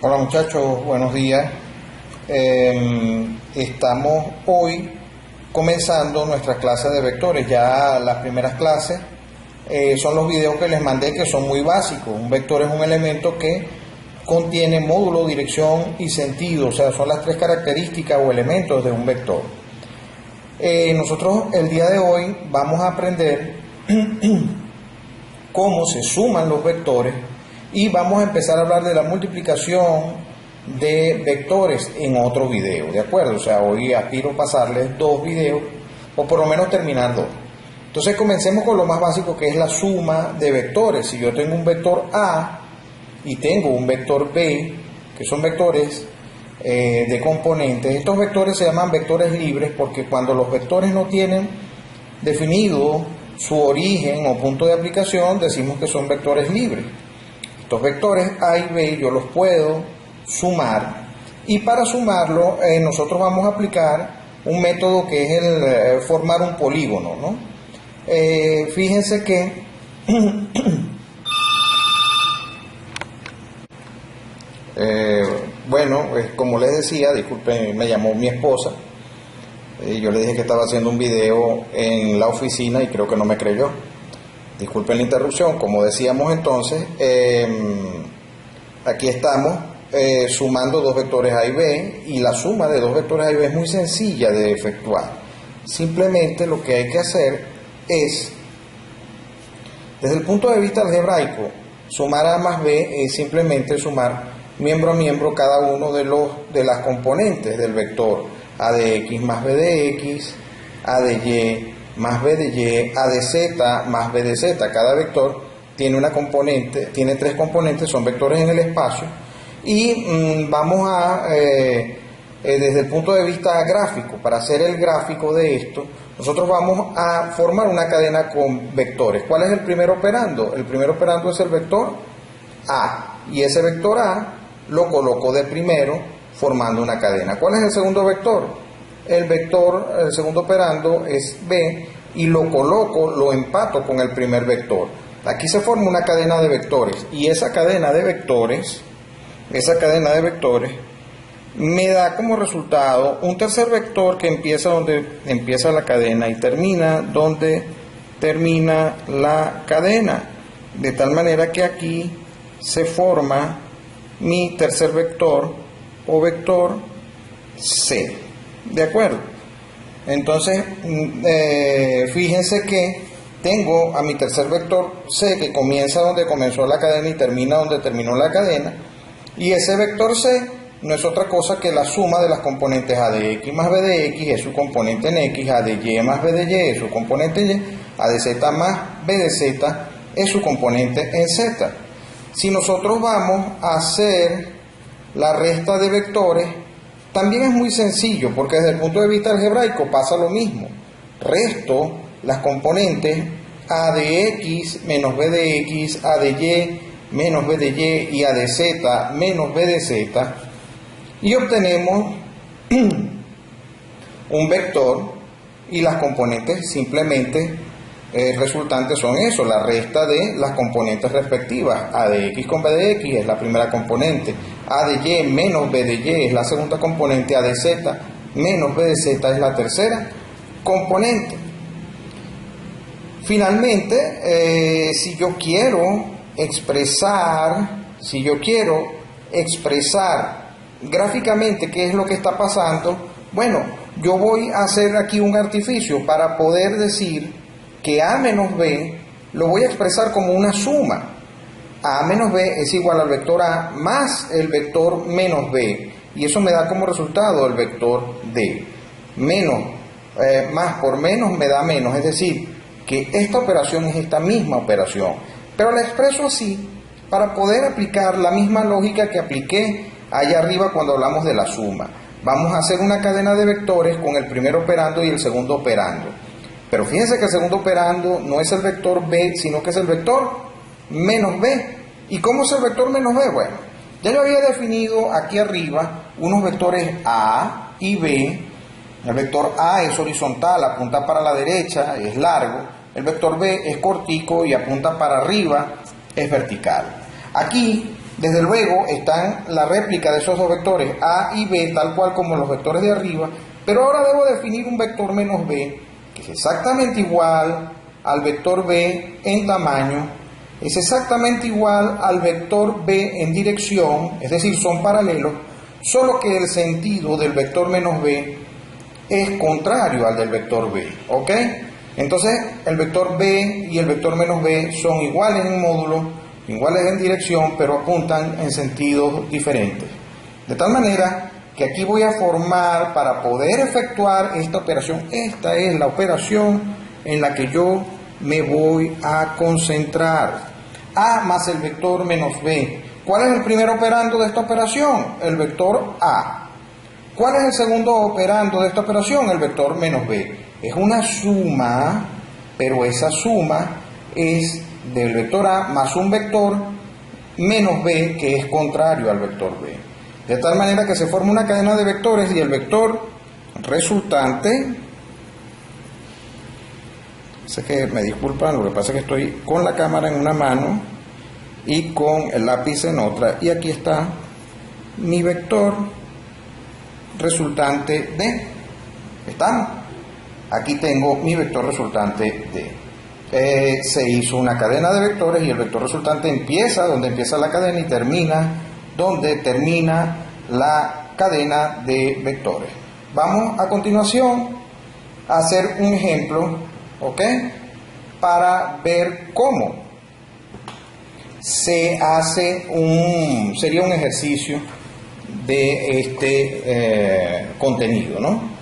Hola muchachos, buenos días. Estamos hoy comenzando nuestras clases de vectores. Ya las primeras clases son los videos que les mandé, que son muy básicos. Un vector es un elemento que contiene módulo, dirección y sentido, o sea, son las tres características o elementos de un vector. Nosotros el día de hoy vamos a aprender cómo se suman los vectores y vamos a empezar a hablar de la multiplicación de vectores en otro video, ¿de acuerdo? O sea, hoy aspiro a pasarles dos videos o por lo menos terminar dos. Entonces comencemos con lo más básico, que es la suma de vectores. Si yo tengo un vector A y tengo un vector B, que son vectores de componentes, estos vectores se llaman vectores libres porque cuando los vectores no tienen definido su origen o punto de aplicación, decimos que son vectores libres. Estos vectores A y B yo los puedo sumar, y para sumarlo nosotros vamos a aplicar un método que es el formar un polígono, ¿no? Fíjense que bueno, como les decía, disculpen, me llamó mi esposa. Yo le dije que estaba haciendo un video en la oficina y creo que no me creyó. Disculpen la interrupción. Como decíamos entonces, aquí estamos sumando dos vectores A y B, y la suma de dos vectores A y B es muy sencilla de efectuar. Simplemente lo que hay que hacer es, desde el punto de vista algebraico, sumar A más B es simplemente sumar miembro a miembro cada uno de las componentes del vector. A de X más B de X, A de Y más B de Y, A de Z más B de Z. Cada vector tiene una componente, tiene tres componentes, son vectores en el espacio, y vamos a, desde el punto de vista gráfico, para hacer el gráfico de esto, nosotros vamos a formar una cadena con vectores. ¿Cuál es el primer operando? El primer operando es el vector A, y ese vector A lo coloco de primero formando una cadena. ¿Cuál es el segundo vector? El segundo operando es B, y lo coloco, lo empato con el primer vector. Aquí se forma una cadena de vectores, y esa cadena de vectores me da como resultado un tercer vector que empieza donde empieza la cadena y termina donde termina la cadena, de tal manera que aquí se forma mi tercer vector o vector C. ¿De acuerdo? Entonces, fíjense que tengo a mi tercer vector C, que comienza donde comenzó la cadena y termina donde terminó la cadena, y ese vector C no es otra cosa que la suma de las componentes A de X más B de X es su componente en X, A de Y más B de Y es su componente en Y, A de Z más B de Z es su componente en Z. Si nosotros vamos a hacer la resta de vectores, también es muy sencillo, porque desde el punto de vista algebraico pasa lo mismo. Resto las componentes A de X menos B de X, A de Y menos B de Y y A de Z menos B de Z, y obtenemos un vector, y las componentes simplemente resultantes son eso, la resta de las componentes respectivas. A de X con B de X es la primera componente, A de Y menos B de Y es la segunda componente, A de Z menos B de Z es la tercera componente. Finalmente, si yo quiero expresar gráficamente qué es lo que está pasando, bueno, yo voy a hacer aquí un artificio para poder decir que A menos B lo voy a expresar como una suma. A menos B es igual al vector A más el vector menos B, y eso me da como resultado el vector D. Más por menos me da menos, es decir, que esta operación es esta misma operación, pero la expreso así para poder aplicar la misma lógica que apliqué allá arriba cuando hablamos de la suma. Vamos a hacer una cadena de vectores con el primer operando y el segundo operando. Pero fíjense que el segundo operando no es el vector B, sino que es el vector menos B. ¿Y cómo es el vector menos B? Bueno, ya yo había definido aquí arriba unos vectores A y B. El vector A es horizontal, apunta para la derecha, es largo. El vector B es cortico y apunta para arriba, es vertical. Aquí Desde luego están la réplica de esos dos vectores A y B, tal cual como los vectores de arriba, pero ahora debo definir un vector menos B, que es exactamente igual al vector B en tamaño, es exactamente igual al vector B en dirección, es decir, son paralelos, solo que el sentido del vector menos B es contrario al del vector B, ¿ok? Entonces, el vector B y el vector menos B son iguales en módulo, iguales en dirección, pero apuntan en sentidos diferentes. De tal manera que aquí voy a formar, para poder efectuar esta operación, esta es la operación en la que yo me voy a concentrar. A más el vector menos B. ¿Cuál es el primer operando de esta operación? El vector A. ¿Cuál es el segundo operando de esta operación? El vector menos B. Es una suma, pero esa suma es del vector A más un vector menos B que es contrario al vector B. De tal manera que se forma una cadena de vectores y el vector resultante, sé que me disculpan, lo que pasa es que estoy con la cámara en una mano y con el lápiz en otra, y aquí está mi vector resultante D. ¿Estamos? Aquí tengo mi vector resultante D. Se hizo una cadena de vectores y el vector resultante empieza donde empieza la cadena y termina donde termina la cadena de vectores. Vamos a continuación a hacer un ejemplo, ¿ok? Para ver cómo se hace sería un ejercicio de este contenido, ¿no?